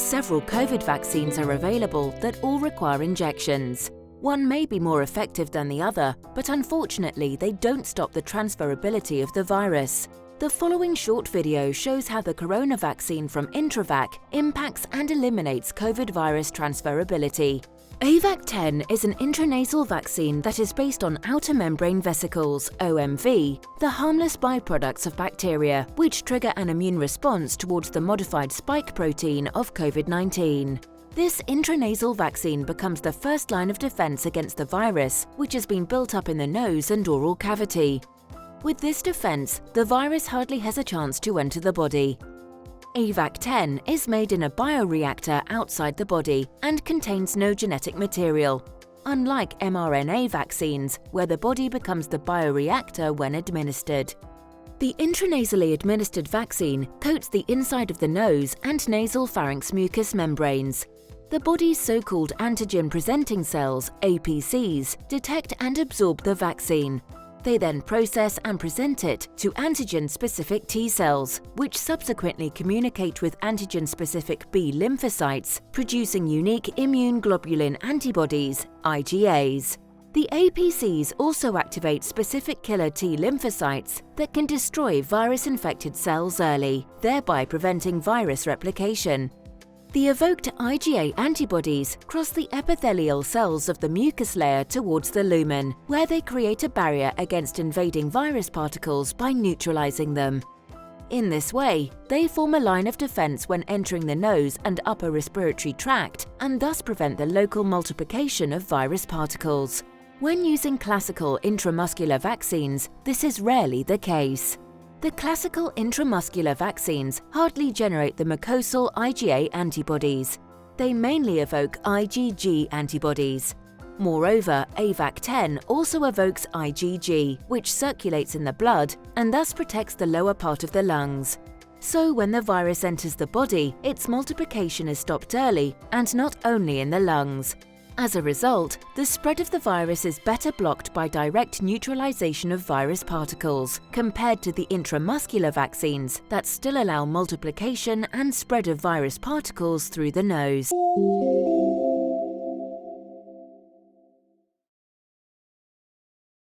several COVID vaccines are available that all require injections. One may be more effective than the other, but unfortunately they don't stop the transferability of the virus. The following short video shows how the corona vaccine from Intravacc impacts and eliminates COVID virus transferability. Avacc10 is an intranasal vaccine that is based on outer membrane vesicles, OMV, the harmless byproducts of bacteria, which trigger an immune response towards the modified spike protein of Covid-19. This intranasal vaccine becomes the first line of defense against the virus, which has been built up in the nose and oral cavity. With this defense, the virus hardly has a chance to enter the body. Avacc10 is made in a bioreactor outside the body and contains no genetic material, unlike mRNA vaccines, where the body becomes the bioreactor when administered. The intranasally administered vaccine coats the inside of the nose and nasal pharynx mucous membranes. The body's so-called antigen-presenting cells, APCs, detect and absorb the vaccine. They then process and present it to antigen-specific T cells, which subsequently communicate with antigen-specific B lymphocytes, producing unique immune globulin antibodies, IgAs. The APCs also activate specific killer T lymphocytes that can destroy virus-infected cells early, thereby preventing virus replication. The evoked IgA antibodies cross the epithelial cells of the mucus layer towards the lumen, where they create a barrier against invading virus particles by neutralizing them. In this way, they form a line of defense when entering the nose and upper respiratory tract and thus prevent the local multiplication of virus particles. When using classical intramuscular vaccines, this is rarely the case. The classical intramuscular vaccines hardly generate the mucosal IgA antibodies. They mainly evoke IgG antibodies. Moreover, Avacc10 also evokes IgG, which circulates in the blood and thus protects the lower part of the lungs. So when the virus enters the body, its multiplication is stopped early and not only in the lungs. As a result, the spread of the virus is better blocked by direct neutralization of virus particles, compared to the intramuscular vaccines that still allow multiplication and spread of virus particles through the nose.